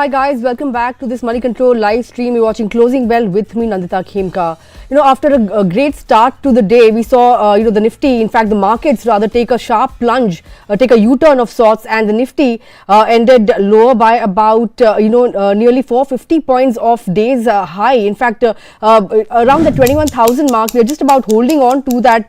hi guys, welcome back to this Moneycontrol live stream. You're watching Closing Bell with me, Nandita Khemka. After a great start to the day, we saw, the Nifty, in fact, the markets rather take a sharp plunge, take a U-turn of sorts, and the Nifty ended lower by about, nearly 450 points off day's high. In fact, around the 21,000 mark, we're just about holding on to that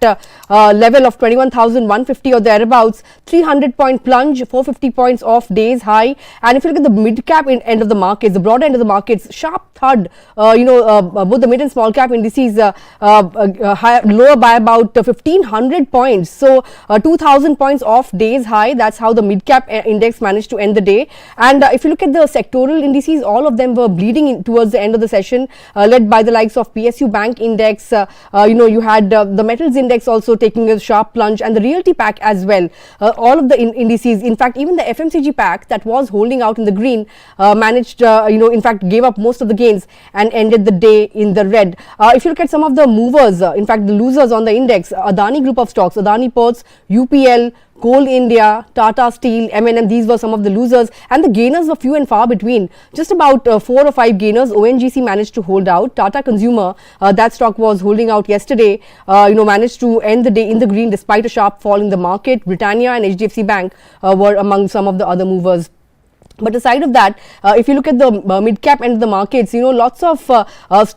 level of 21,150 or thereabouts. 300-point plunge, 450 points off day's high. And if you look at the mid-cap end of the markets, the broad end of the markets, sharp thud, both the mid and small cap indices lower by about 1,500 points. So 2,000 points off day's high. That's how the mid-cap index managed to end the day. And if you look at the sectoral indices, all of them were bleeding in towards the end of the session, led by the likes of PSU Bank index. You had the metals index also taking a sharp plunge, and the realty pack as well. All of the indices, in fact, even the FMCG pack that was holding out in the green managed, in fact, gave up most of the gains and ended the day in the red. If you look at some of the movers, in fact, the losers on the index, Adani group of stocks, Adani Ports, UPL, Coal India, Tata Steel, M&M, these were some of the losers, and the gainers were few and far between. Just about 4 or 5 gainers. ONGC managed to hold out. Tata Consumer, that stock was holding out yesterday, managed to end the day in the green despite a sharp fall in the market. Britannia and HDFC Bank were among some of the other movers. But aside of that, if you look at the mid-cap end of the markets, lots of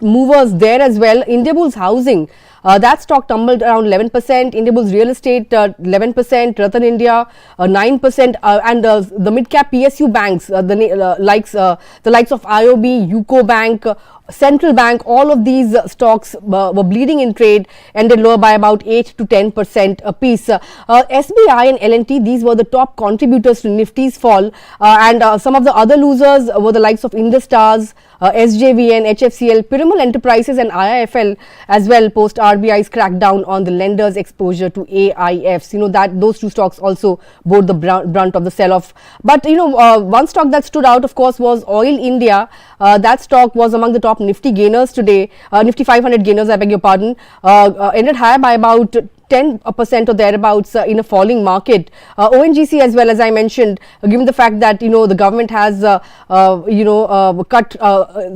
movers there as well. Indiabulls Housing, that stock tumbled around 11%. Indiabulls Real Estate 11%, Ratan India 9%, and the mid-cap PSU Banks, the likes of IOB, UCO Bank, Central Bank, all of these stocks were bleeding in trade, ended lower by about 8 to 10% apiece. SBI and L&T, these were the top contributors to Nifty's fall, and some of the other losers were the likes of Industars, SJVN, HFCL, Piramal Enterprises and IIFL as well post RBI's crackdown on the lenders' exposure to AIFs. Those two stocks also bore the brunt of the sell-off. But one stock that stood out, of course, was Oil India. That stock was among the top Nifty gainers today. Nifty 500 gainers, I beg your pardon, ended higher by about 10% or thereabouts in a falling market. ONGC as well, as I mentioned, given the fact that the government has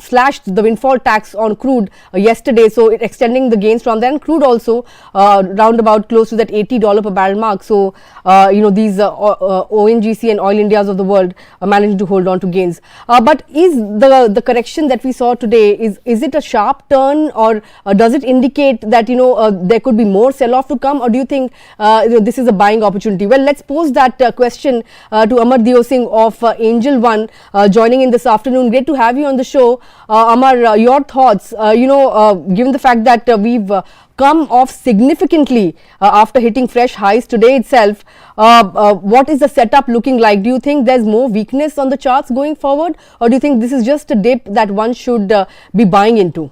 slashed the windfall tax on crude yesterday, so it extending the gains from then. Crude also round about close to that $80 per barrel mark. So these ONGC and Oil Indias of the world managing to hold on to gains. But is the correction that we saw today, is it a sharp turn, or does it indicate that there could be more sell-off to come, or do you think this is a buying opportunity? Well, let's pose that question to Aamar Deo Singh of Angel One, joining in this afternoon. Great to have you on the show. Aamar, your thoughts, given the fact that we've come off significantly after hitting fresh highs today itself, what is the setup looking like? Do you think there's more weakness on the charts going forward, or do you think this is just a dip that one should be buying into?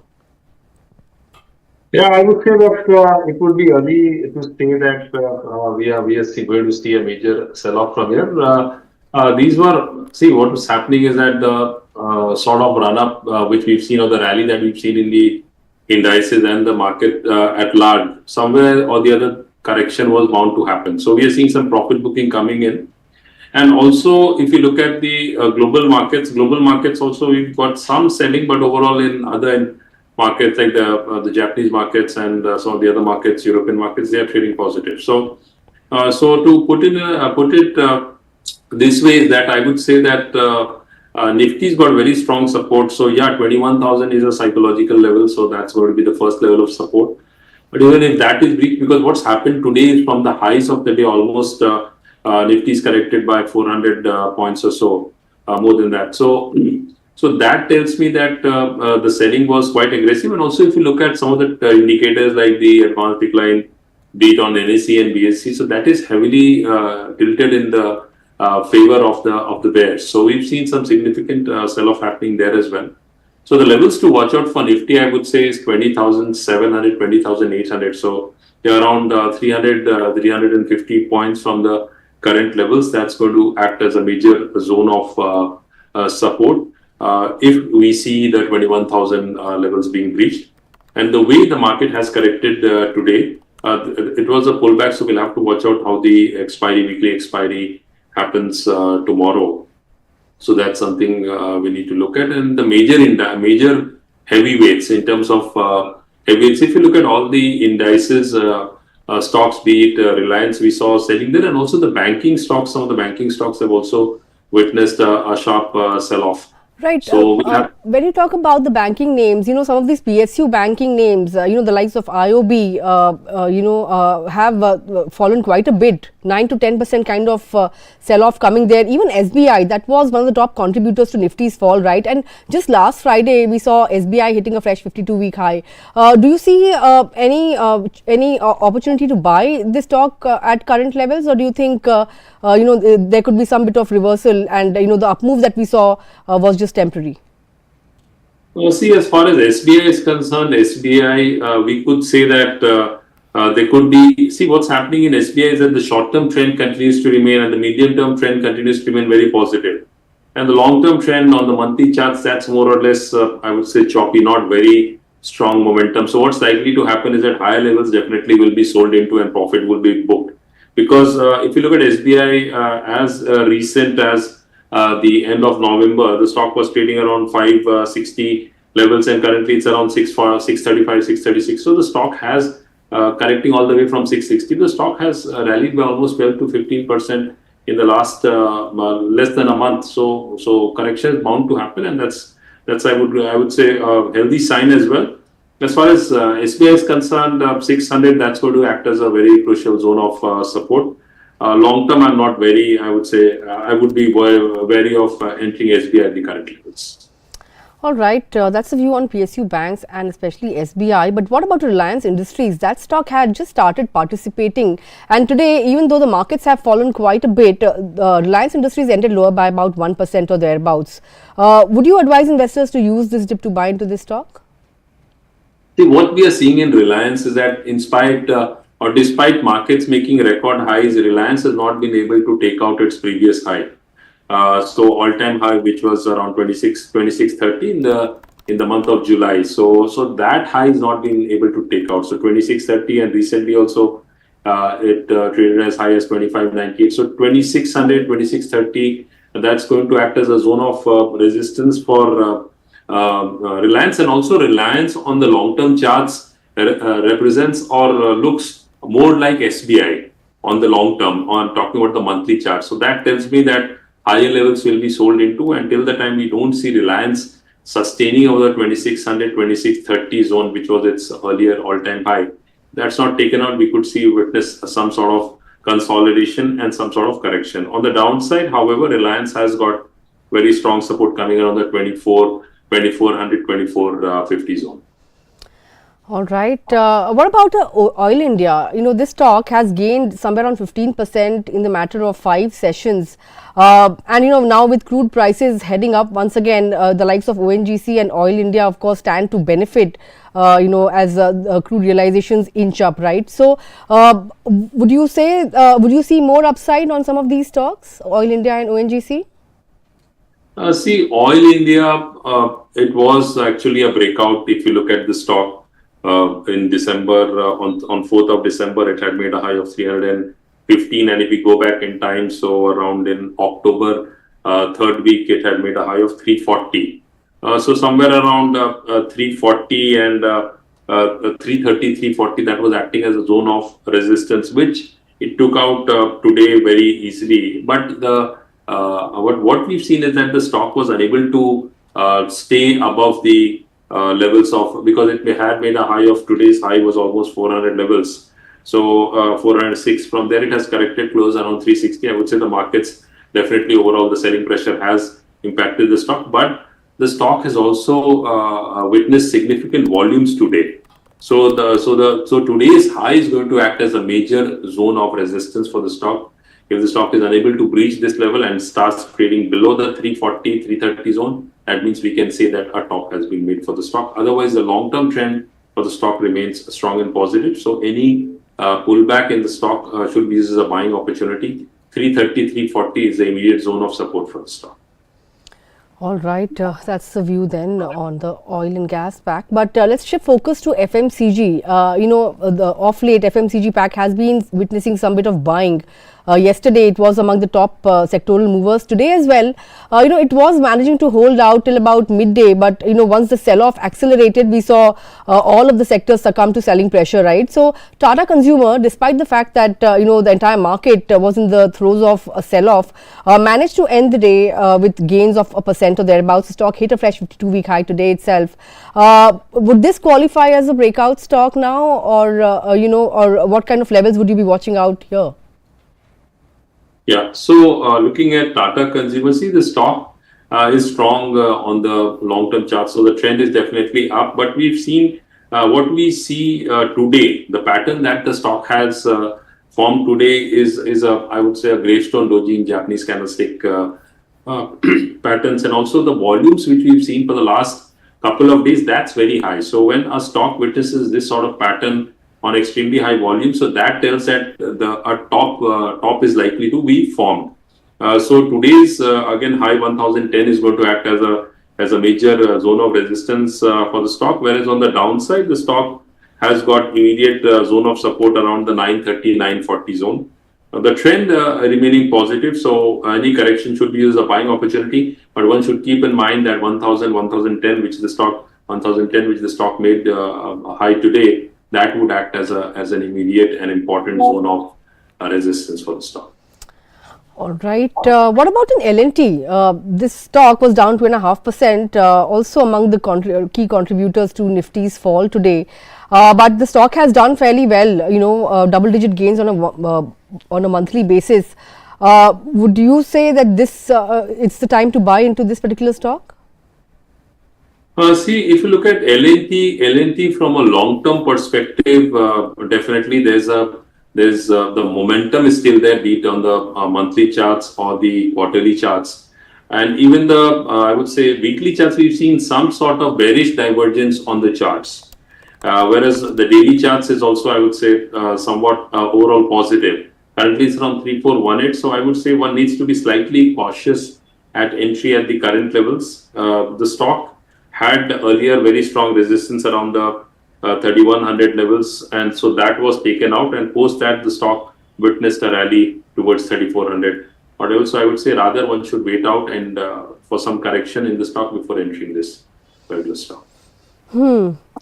Yeah, I would say that it would be early to say that we are going to see a major sell-off from here. What was happening is that the sort of run-up which we've seen, or the rally that we've seen in the indices and the market at large, somewhere or the other correction was bound to happen. So we are seeing some profit booking coming in. And also, if you look at the global markets also, we've got some selling, but overall in other markets like the Japanese markets and some of the other markets, European markets, they are trading positive. So to put it this way, is that I would say that Nifty's got very strong support. So yeah, 21,000 is a psychological level, so that's going to be the first level of support. But even if that is weak, because what's happened today is from the highs of the day, almost Nifty's corrected by 400 points or so, more than that. So that tells me that the selling was quite aggressive. And also, if you look at some of the indicators like the advanced decline, be it on NSE and BSE, so that is heavily tilted in the favor of the bears. So we've seen some significant sell-off happening there as well. So the levels to watch out for Nifty, I would say, is 20,700, 20,800. So they're around 350 points from the current levels. That's going to act as a major zone of support if we see the 21,000 levels being breached. And the way the market has corrected today, it was a pullback, so we'll have to watch out how the weekly expiry happens tomorrow. So that's something we need to look at. And the major heavyweights in terms of heavyweights, if you look at all the indices, stocks, be it Reliance, we saw selling there, and also the banking stocks. Some of the banking stocks have also witnessed a sharp sell-off. Right. So we have, When you talk about the banking names, some of these PSU banking names, the likes of IOB, have fallen quite a bit, 9 to 10% kind of sell-off coming there. Even SBI, that was one of the top contributors to Nifty's fall, right? And just last Friday, we saw SBI hitting a fresh 52-week high. Do you see any opportunity to buy this stock at current levels, or do you think there could be some bit of reversal, and the up move that we saw was just temporary? well, see, as far as SBI is concerned, SBI, we could say that there could be, see, what's happening in SBI is that the short-term trend continues to remain and the medium-term trend continues to remain very positive. And the long-term trend on the monthly charts, that's more or less, I would say, choppy, not very strong momentum. So what's likely to happen is that higher levels definitely will be sold into and profit will be booked. Because if you look at SBI as recent as the end of November, the stock was trading around 560 levels, and currently it's around 635, 636. So the stock has correcting all the way from 660. The stock has rallied by almost 12 to 15% in the last less than a month. So correction is bound to happen, and that's I would say a healthy sign as well. As far as SBI is concerned, 600, that's going to act as a very crucial zone of support. Long term, I'm not very, I would say, I would be wary of entering SBI at the current levels. All right, that's the view on PSU Banks and especially SBI. But what about Reliance Industries? That stock had just started participating, and today, even though the markets have fallen quite a bit, Reliance Industries ended lower by about 1% or thereabouts. Would you advise investors to use this dip to buy into this stock? See, what we are seeing in Reliance is that in spite or despite markets making record highs, Reliance has not been able to take out its previous high. So all-time high, which was around 2630 in the month of July. So that high has not been able to take out. So 2630, and recently also it traded as high as 2598. So 2600, 2630, that's going to act as a zone of resistance for Reliance, and also Reliance on the long-term charts represents or looks more like SBI on the long term, on talking about the monthly chart. So that tells me that higher levels will be sold into, until the time we don't see Reliance sustaining over the 2600, 2630 zone, which was its earlier all-time high. That's not taken out. We could witness some sort of consolidation and some sort of correction. On the downside, however, Reliance has got very strong support coming around the 2400, 2450 zone. All right. What about Oil India? This stock has gained somewhere around 15% in the matter of 5 sessions. And now with crude prices heading up once again, the likes of ONGC and Oil India, of course, stand to benefit, as crude realizations inch up, right? So, would you see more upside on some of these stocks, Oil India and ONGC? See, Oil India, it was actually a breakout. If you look at the stock in December, on 4th of December, it had made a high of 315. And if we go back in time, so around in October, third week, it had made a high of 340. So somewhere around 340 and 330, 340, that was acting as a zone of resistance, which it took out today very easily. But what we've seen is that the stock was unable to stay above the levels of, because it had made a high of, today's high was almost 400 levels. So 406, from there it has corrected close around 360. I would say the markets definitely overall the selling pressure has impacted the stock, but the stock has also witnessed significant volumes today. So today's high is going to act as a major zone of resistance for the stock. If the stock is unable to breach this level and starts trading below the 340, 330 zone, that means we can say that a top has been made for the stock. Otherwise, the long-term trend for the stock remains strong and positive. So any pullback in the stock should be used as a buying opportunity. 330, 340 is the immediate zone of support for the stock. All right, that's the view then on the oil and gas pack. But let's shift focus to FMCG. The off late FMCG pack has been witnessing some bit of buying. Yesterday, it was among the top sectoral movers. Today as well, it was managing to hold out till about midday. But, once the sell-off accelerated, we saw all of the sectors succumb to selling pressure, right? So, Tata Consumer, despite the fact that, the entire market was in the throes of a sell-off, managed to end the day with gains of 1% or thereabouts. The stock hit a fresh 52-week high today itself. Would this qualify as a breakout stock now, or or what kind of levels would you be watching out here? Yeah, so looking at Tata Consumer, see the stock is strong on the long-term chart, so the trend is definitely up. But we've seen what we see today, the pattern that the stock has formed today is I would say a gravestone doji in Japanese candlestick patterns, and also the volumes which we've seen for the last couple of days, that's very high. So when a stock witnesses this sort of pattern on extremely high volume, so that tells that a top is likely to be formed. So today's again high 1010 is going to act as a major zone of resistance for the stock, whereas on the downside the stock has got immediate zone of support around the 930 940 zone. The trend remaining positive, so any correction should be used as a buying opportunity, but one should keep in mind that 1010 which the stock made a high today, that would act as an immediate and important zone of resistance for the stock. All right. What about in L&T? This stock was down 2.5%, also among the key contributors to Nifty's fall today. But the stock has done fairly well, double-digit gains on a monthly basis. Would you say that this it's the time to buy into this particular stock? See, if you look at L&T from a long-term perspective, definitely there's the momentum is still there, be it on the monthly charts or the quarterly charts, and even the I would say weekly charts. We've seen some sort of bearish divergence on the charts, whereas the daily charts is also, I would say, somewhat overall positive. Currently it's around 3418, so I would say one needs to be slightly cautious at entry at the current levels. The stock had earlier very strong resistance around the 3100 levels, and so that was taken out, and post that the stock witnessed a rally towards 3400. But also I would say rather one should wait out and for some correction in the stock before entering this particular stock.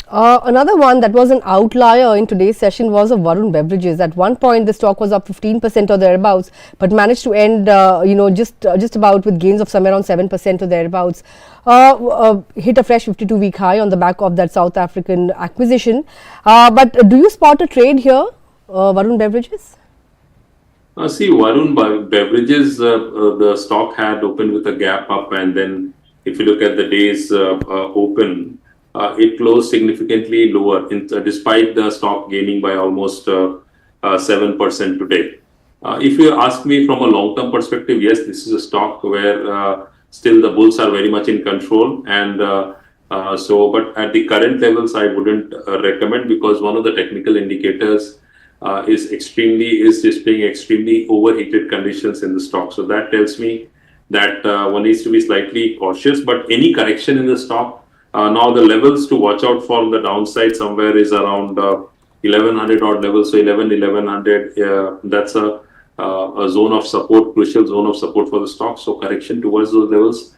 Another one that was an outlier in today's session was of Varun Beverages. At one point, the stock was up 15% or thereabouts, but managed to end, just about with gains of somewhere around 7% or thereabouts. Hit a fresh 52-week high on the back of that South African acquisition. But do you spot a trade here, Varun Beverages? See, Varun Beverages, the stock had opened with a gap up, and then if you look at the day's open, it closed significantly lower, despite the stock gaining by almost 7% today. If you ask me from a long-term perspective, yes, this is a stock where still the bulls are very much in control, and but at the current levels, I wouldn't recommend, because one of the technical indicators is displaying extremely overheated conditions in the stock. So that tells me that one needs to be slightly cautious. But any correction in the stock, now the levels to watch out for on the downside somewhere is around 1100 odd levels, so 1100. That's a zone of support, crucial zone of support for the stock. So correction towards those levels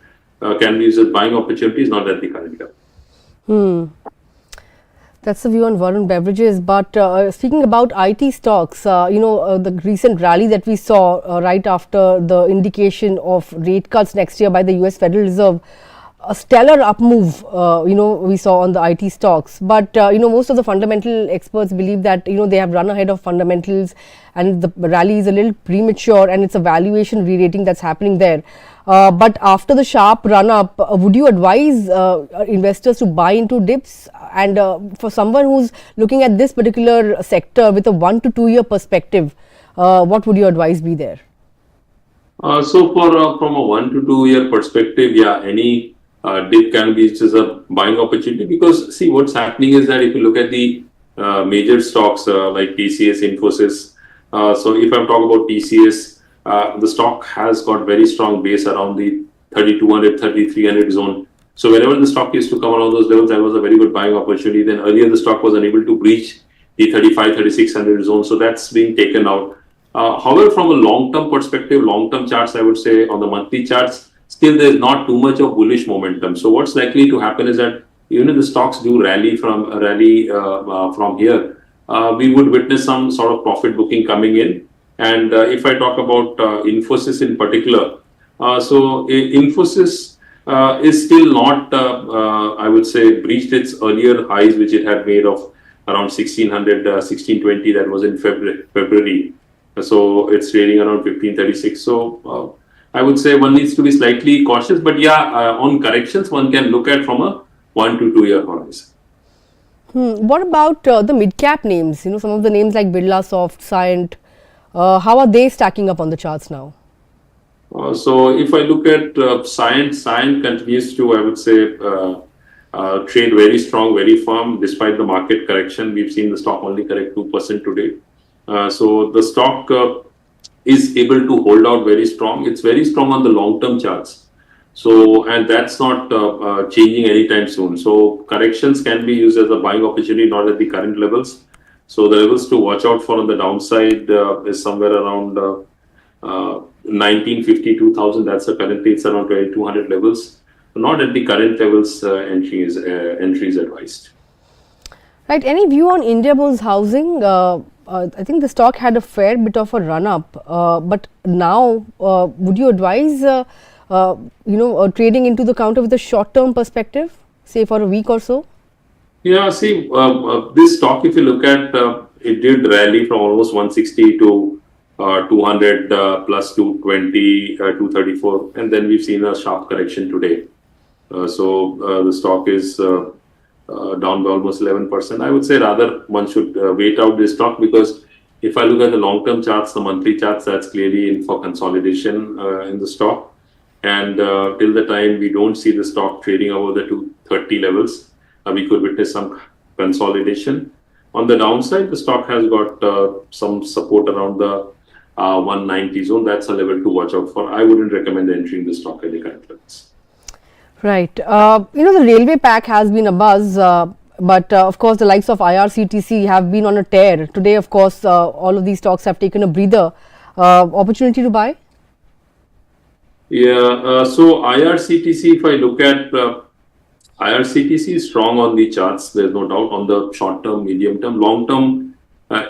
can be used as buying opportunities, not at the current level. That's the view on Varun Beverages. But speaking about IT stocks, the recent rally that we saw right after the indication of rate cuts next year by the US Federal Reserve, a stellar up move, we saw on the IT stocks. But, most of the fundamental experts believe that, they have run ahead of fundamentals and the rally is a little premature and it's a valuation re-rating that's happening there. But after the sharp run up, would you advise investors to buy into dips? And for someone who's looking at this particular sector with a 1 to 2 year perspective, what would your advice be there? So from a 1 to 2 year perspective, yeah, any dip can be just a buying opportunity, because see what's happening is that if you look at the major stocks like TCS, Infosys, so if I'm talking about TCS, the stock has got very strong base around the 3200, 3300 zone. So whenever the stock used to come around those levels, that was a very good buying opportunity. Then earlier the stock was unable to breach the 35, 3600 zone, so that's being taken out. However, from a long-term perspective, long-term charts, I would say on the monthly charts, still there's not too much of bullish momentum. So what's likely to happen is that even if the stocks do rally from here, we would witness some sort of profit booking coming in. And if I talk about Infosys in particular, Infosys is still not, I would say, breached its earlier highs, which it had made of around 1600, 1620, that was in February. So it's trading around 1536. So I would say one needs to be slightly cautious, but yeah, on corrections, one can look at from a 1 to 2 year horizon. What about the mid-cap names? You know, some of the names like Birlasoft, Cyient, how are they stacking up on the charts now? So if I look at Cyient continues to, I would say, trade very strong, very firm, despite the market correction. We've seen the stock only correct 2% today. So the stock is able to hold out very strong. It's very strong on the long-term charts. So, and that's not changing anytime soon. So corrections can be used as a buying opportunity, not at the current levels. So the levels to watch out for on the downside is somewhere around 1950, 2000. That's currently it's around 2200 levels. Not at the current levels. Entry is advised. Right. Any view on Indiabulls Housing? I think the stock had a fair bit of a run up, but now would you advise trading into the counter with a short term perspective, say for a week or so? Yeah, see, this stock, if you look at, it did rally from almost 160 to 200 plus 220, 234, and then we've seen a sharp correction today. So the stock is down by almost 11%. I would say rather one should wait out this stock, because if I look at the long-term charts, the monthly charts, that's clearly in for consolidation in the stock. And till the time we don't see the stock trading over the 230 levels, we could witness some consolidation. On the downside, the stock has got some support around the 190 zone. That's a level to watch out for. I wouldn't recommend entering the stock at the current levels. Right. The railway pack has been a buzz, but of course the likes of IRCTC have been on a tear. Today, of course, all of these stocks have taken a breather. Opportunity to buy? Yeah, so IRCTC, if I look at IRCTC is strong on the charts, there's no doubt, on the short term, medium term. Long term,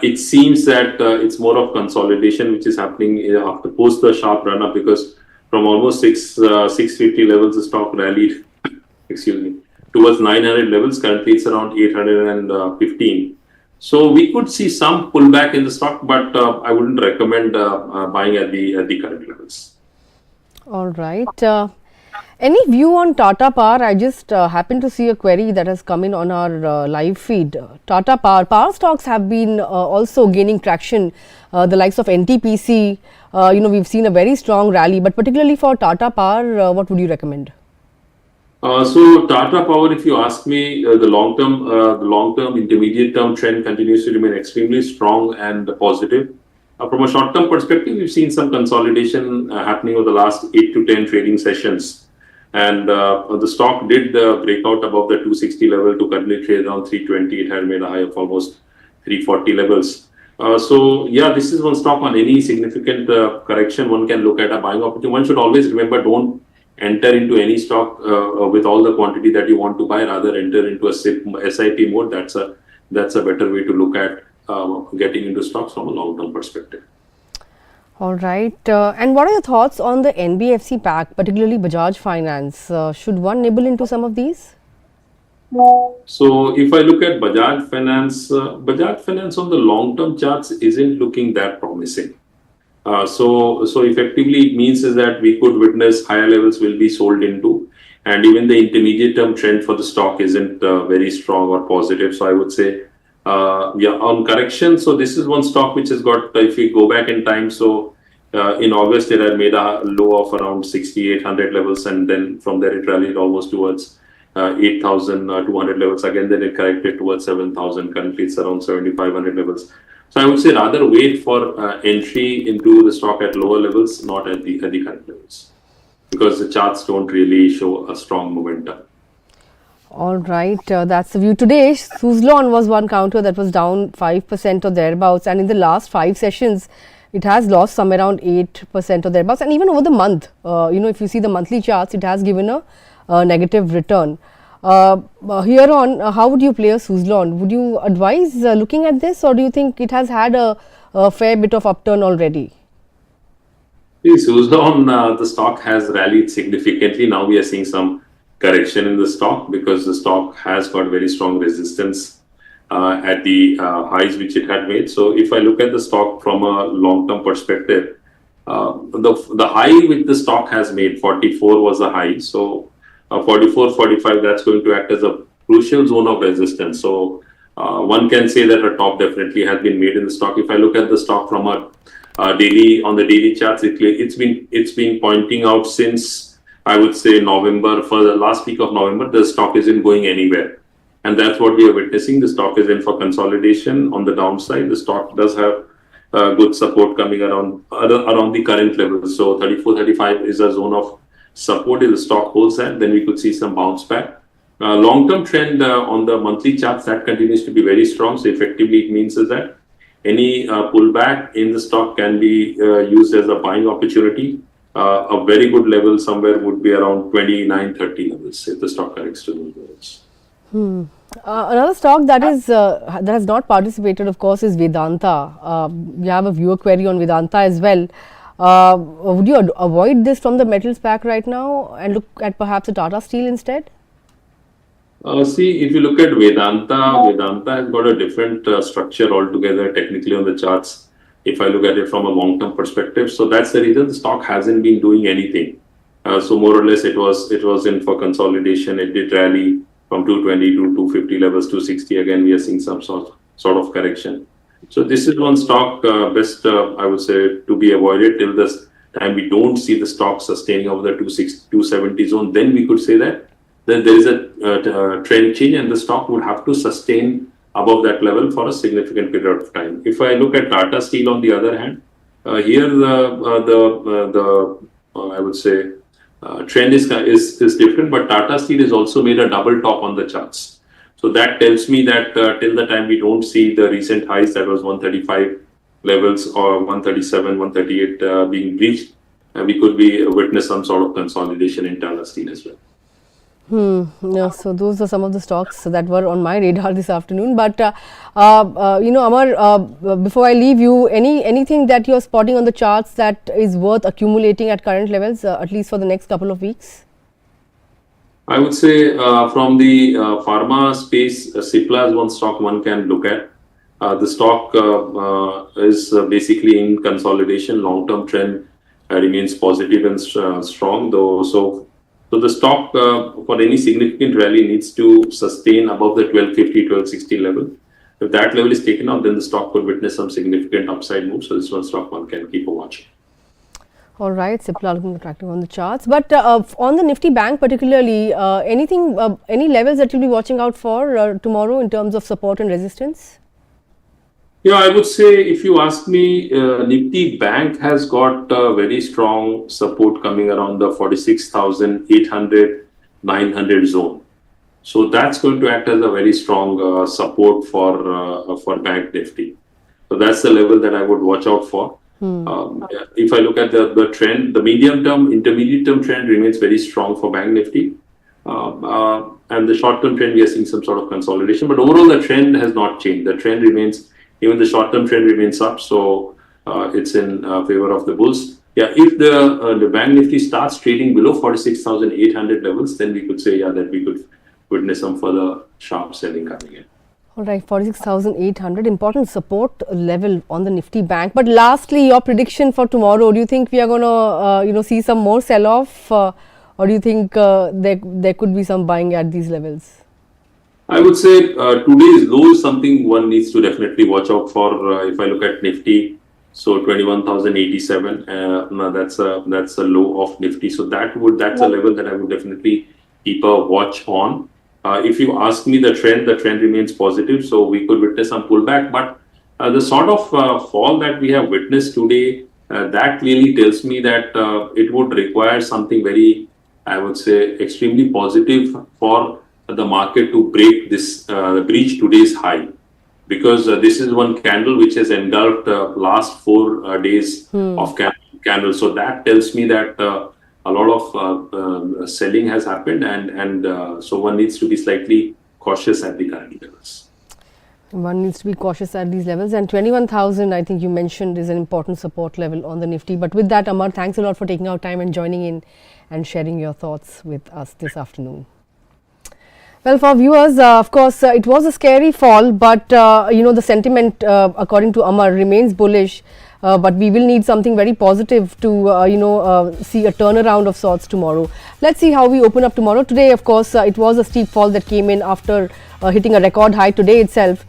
it seems that it's more of consolidation which is happening after post the sharp run up, because from almost 650 levels, the stock rallied, towards 900 levels. Currently, it's around 815. So we could see some pullback in the stock, but I wouldn't recommend buying at the current levels. All right. Any view on Tata Power? I just happened to see a query that has come in on our live feed. Tata Power stocks have been also gaining traction. The likes of NTPC, we've seen a very strong rally, but particularly for Tata Power, what would you recommend? So Tata Power, if you ask me, the long-term, intermediate-term trend continues to remain extremely strong and positive. From a short-term perspective, we've seen some consolidation happening over the last 8 to 10 trading sessions. And the stock did break out above the 260 level to currently trade around 320. It had made a high of almost 340 levels. So yeah, this is one stock on any significant correction. One can look at a buying opportunity. One should always remember, don't enter into any stock with all the quantity that you want to buy. Rather, enter into a SIP mode. That's a better way to look at getting into stocks from a long-term perspective. All right. And what are your thoughts on the NBFC pack, particularly Bajaj Finance? Should one nibble into some of these? So if I look at Bajaj Finance on the long-term charts isn't looking that promising. So effectively it means is that we could witness higher levels will be sold into, and even the intermediate term trend for the stock isn't very strong or positive. So I would say, on correction. So this is one stock which has got, if we go back in time, so in August it had made a low of around 6,800 levels, and then from there it rallied almost towards 8,200 levels. Again, then it corrected towards 7,000. Currently it's around 7,500 levels. So I would say rather wait for entry into the stock at lower levels, not at the current levels, because the charts don't really show a strong momentum. All right, that's the view today. Suzlon was one counter that was down 5% or thereabouts, and in the last 5 sessions, it has lost somewhere around 8% or thereabouts, and even over the month, if you see the monthly charts, it has given a negative return. Here on, how would you play a Suzlon? Would you advise looking at this, or do you think it has had a fair bit of upturn already? Suzlon, the stock has rallied significantly. Now we are seeing some correction in the stock because the stock has got very strong resistance at the highs which it had made. So if I look at the stock from a long-term perspective, the high which the stock has made, 44 was the high. So 44, 45, that's going to act as a crucial zone of resistance. So one can say that a top definitely has been made in the stock. If I look at the stock from a daily, on the daily charts, it's been pointing out since, I would say, November. For the last week of November, the stock isn't going anywhere, and that's what we are witnessing. The stock is in for consolidation on the downside. The stock does have good support coming around the current levels. So 34, 35 is a zone of support. If the stock holds that, then we could see some bounce back. Long-term trend on the monthly charts, that continues to be very strong. So effectively, it means is that any pullback in the stock can be used as a buying opportunity. A very good level somewhere would be around 29, 30 levels if the stock corrects to those levels. Another stock that has not participated, of course, is Vedanta. We have a viewer query on Vedanta as well. Would you avoid this from the metals pack right now and look at perhaps a Tata Steel instead? See, if you look at Vedanta has got a different structure altogether technically on the charts. If I look at it from a long-term perspective, so that's the reason the stock hasn't been doing anything. So more or less, it was in for consolidation. It did rally from 220 to 250 levels, 260. Again, we are seeing some sort of correction. So this is one stock best, I would say, to be avoided till this time we don't see the stock sustaining over the 270 zone. Then we could say that there is a trend change and the stock would have to sustain above that level for a significant period of time. If I look at Tata Steel on the other hand, here I would say trend is different, but Tata Steel has also made a double top on the charts. So that tells me that till the time we don't see the recent highs, that was 135 levels or 137, 138 being breached, we could be witness some sort of consolidation in Tata Steel as well. Yeah, so those are some of the stocks that were on my radar this afternoon. But Aamar, before I leave you, anything that you're spotting on the charts that is worth accumulating at current levels, at least for the next couple of weeks? I would say from the pharma space, Cipla is one stock one can look at. The stock is basically in consolidation. Long-term trend remains positive and strong, though. So the stock for any significant rally needs to sustain above the 1250, 1260 level. If that level is taken out, then the stock could witness some significant upside move. So this one stock one can keep a watch. All right, Cipla looking attractive on the charts. But on the Nifty Bank particularly, any levels that you'll be watching out for tomorrow in terms of support and resistance? Yeah, I would say if you ask me, Nifty Bank has got very strong support coming around the 46,800, 900 zone. So that's going to act as a very strong support for Bank Nifty. So that's the level that I would watch out for. If I look at the trend, the medium-term, intermediate-term trend remains very strong for Bank Nifty. And the short-term trend, we are seeing some sort of consolidation. But overall, the trend has not changed. The trend remains, even the short-term trend remains up. So it's in favor of the bulls. Yeah, if the Bank Nifty starts trading below 46,800 levels, then we could say, yeah, that we could witness some further sharp selling coming in. All right, 46,800, important support level on the Nifty Bank. But lastly, your prediction for tomorrow, do you think we are going to see some more sell-off or do you think there could be some buying at these levels? I would say today's low is something one needs to definitely watch out for. If I look at Nifty, so 21,087, that's a low of Nifty. So that's a level that I would definitely keep a watch on. If you ask me the trend remains positive. So we could witness some pullback, but the sort of fall that we have witnessed today, that clearly tells me that it would require something very, I would say, extremely positive for the market to break this, breach today's high. because this is one candle which has engulfed last 4 days of candle. So that tells me that a lot of selling has happened, and so one needs to be slightly cautious at the current levels. One needs to be cautious at these levels, and 21,000 I think you mentioned is an important support level on the Nifty. But with that, Aamar, thanks a lot for taking out time and joining in and sharing your thoughts with us this afternoon. Well, for viewers, of course, it was a scary fall, but the sentiment, according to Aamar, remains bullish. But we will need something very positive to, see a turnaround of sorts tomorrow. Let's see how we open up tomorrow. Today, of course, it was a steep fall that came in after hitting a record high today itself.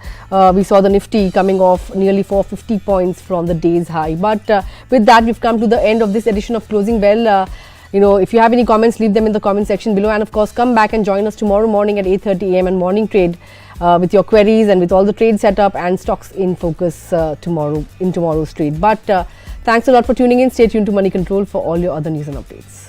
We saw the Nifty coming off nearly 450 points from the day's high. But with that, we've come to the end of this edition of Closing Bell. If you have any comments, leave them in the comment section below. And of course, come back and join us tomorrow morning at 8:30 a.m. and morning trade with your queries and with all the trade setup and stocks in focus tomorrow's trade. But thanks a lot for tuning in. Stay tuned to Money Control for all your other news and updates.